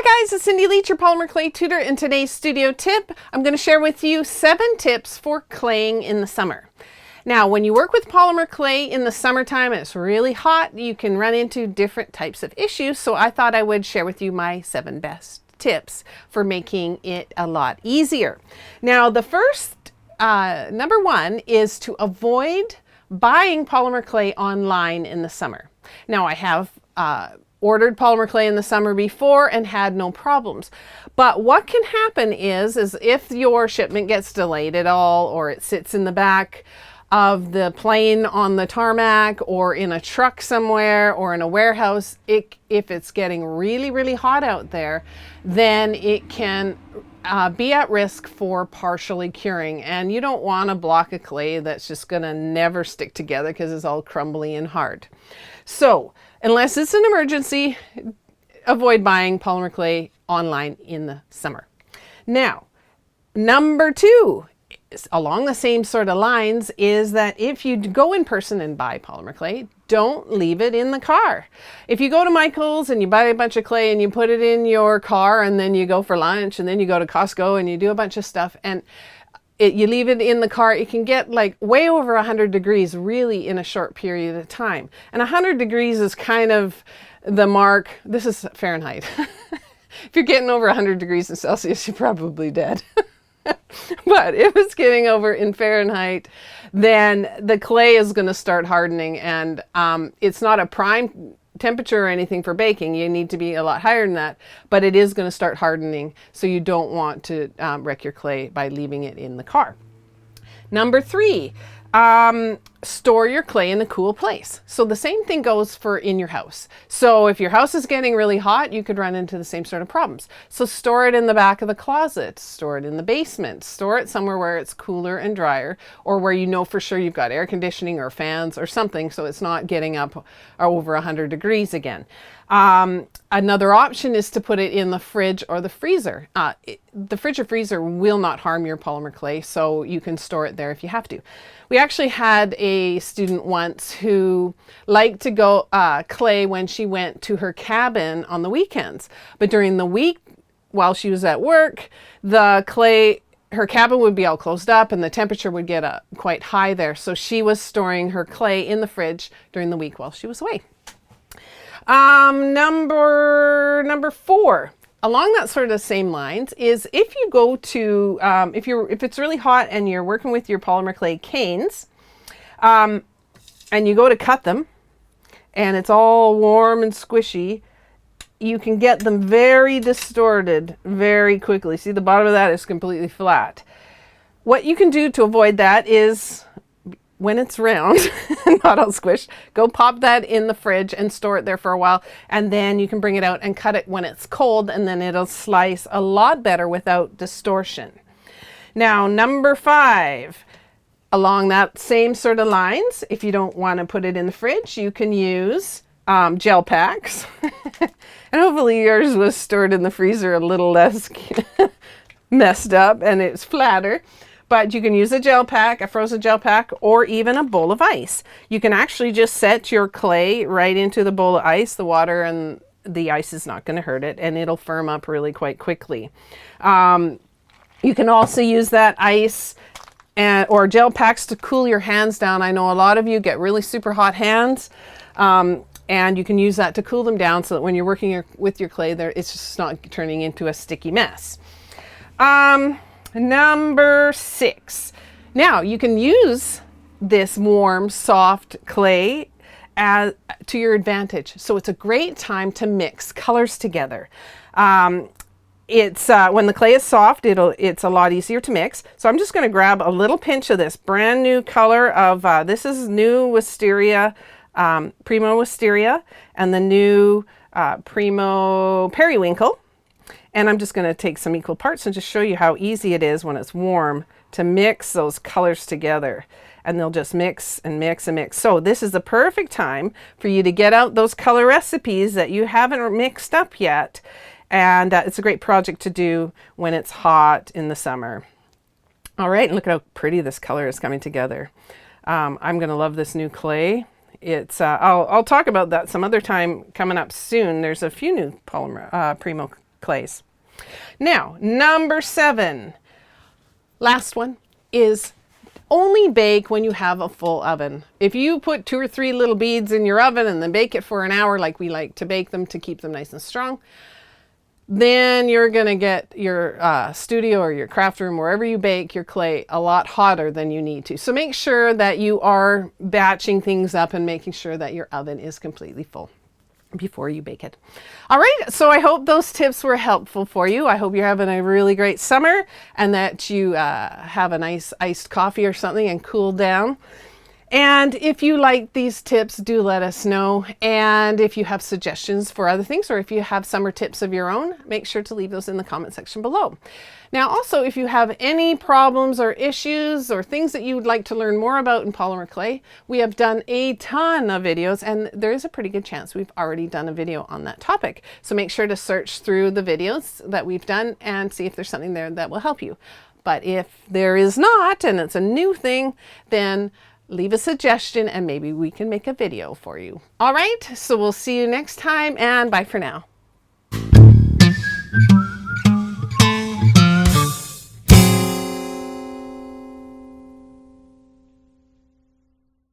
Hi guys, it's Cindy Leach, your polymer clay tutor. In today's studio tip, I'm going to share with you 7 tips for claying in the summer. Now, when you work with polymer clay in the summertime and it's really hot, you can run into different types of issues. So I thought I would share with you my 7 best tips for making it a lot easier. Now, the first, number 1 is to avoid buying polymer clay online in the summer. Now, I have ordered polymer clay in the summer before and had no problems. But what can happen is if your shipment gets delayed at all, or it sits in the back of the plane on the tarmac, or in a truck somewhere, or in a warehouse, if it's getting really, really hot out there, then it can be at risk for partially curing. And you don't want a block of clay that's just gonna never stick together because it's all crumbly and hard. So, unless it's an emergency, avoid buying polymer clay online in the summer. Now, number 2, along the same sort of lines, is that if you go in person and buy polymer clay, don't leave it in the car. If you go to Michael's and you buy a bunch of clay and you put it in your car, and then you go for lunch, and then you go to Costco and you do a bunch of stuff, and you leave it in the car, it can get like way over 100 degrees really in a short period of time. And 100 degrees is kind of the mark. This is Fahrenheit. If you're getting over 100 degrees in Celsius, you're probably dead. But if it's getting over in Fahrenheit, then the clay is going to start hardening, and it's not a prime temperature or anything for baking. You need to be a lot higher than that, but it is going to start hardening, so you don't want to wreck your clay by leaving it in the car. Number 3, store your clay in a cool place. So the same thing goes for in your house. So if your house is getting really hot, you could run into the same sort of problems. So store it in the back of the closet, store it in the basement, store it somewhere where it's cooler and drier, or where you know for sure you've got air conditioning or fans or something, so it's not getting up over 100 degrees again. Another option is to put it in the fridge or the freezer. The fridge or freezer will not harm your polymer clay, so you can store it there if you have to. We actually had a student once who liked to go clay when she went to her cabin on the weekends. But during the week, while she was at work, the clay, her cabin would be all closed up and the temperature would get quite high there. So she was storing her clay in the fridge during the week while she was away. Number 4, along that sort of same lines, is if you go to, if it's really hot and you're working with your polymer clay canes, and you go to cut them and it's all warm and squishy, you can get them very distorted very quickly. See, the bottom of that is completely flat. What you can do to avoid that is, when it's round and not all squished, go pop that in the fridge and store it there for a while, and then you can bring it out and cut it when it's cold, and then it'll slice a lot better without distortion. Now, number 5, along that same sort of lines, if you don't want to put it in the fridge, you can use gel packs. And hopefully yours was stored in the freezer a little less messed up and it's flatter. But you can use a gel pack, a frozen gel pack, or even a bowl of ice. You can actually just set your clay right into the bowl of ice. The water and the ice is not going to hurt it, and it'll firm up really quite quickly. You can also use that ice or gel packs to cool your hands down. I know a lot of you get really super hot hands, and you can use that to cool them down so that when you're working with your clay, it's just not turning into a sticky mess. Number 6. Now, you can use this warm, soft clay to your advantage. So it's a great time to mix colors together. When the clay is soft, it's a lot easier to mix. So I'm just going to grab a little pinch of this brand new color of, this is new Wisteria, Primo Wisteria, and the new Primo Periwinkle. And I'm just going to take some equal parts and just show you how easy it is when it's warm to mix those colors together. And they'll just mix and mix and mix. So this is the perfect time for you to get out those color recipes that you haven't mixed up yet. And it's a great project to do when it's hot in the summer. All right, and look at how pretty this color is coming together. I'm going to love this new clay. I'll talk about that some other time coming up soon. There's a few new Primo clays. Now, number 7, last one, is only bake when you have a full oven. If you put 2 or 3 little beads in your oven and then bake it for an hour, like we like to bake them to keep them nice and strong, then you're going to get your studio or your craft room, wherever you bake your clay, a lot hotter than you need to. So make sure that you are batching things up and making sure that your oven is completely full before you bake it. All right, so I hope those tips were helpful for you. I hope you're having a really great summer and that you have a nice iced coffee or something and cool down. And if you like these tips, do let us know. And if you have suggestions for other things, or if you have summer tips of your own, make sure to leave those in the comment section below. Now, also, if you have any problems or issues or things that you would like to learn more about in polymer clay, we have done a ton of videos, and there is a pretty good chance we've already done a video on that topic. So make sure to search through the videos that we've done and see if there's something there that will help you. But if there is not, and it's a new thing, then leave a suggestion and maybe we can make a video for you. All right, so we'll see you next time, and bye for now.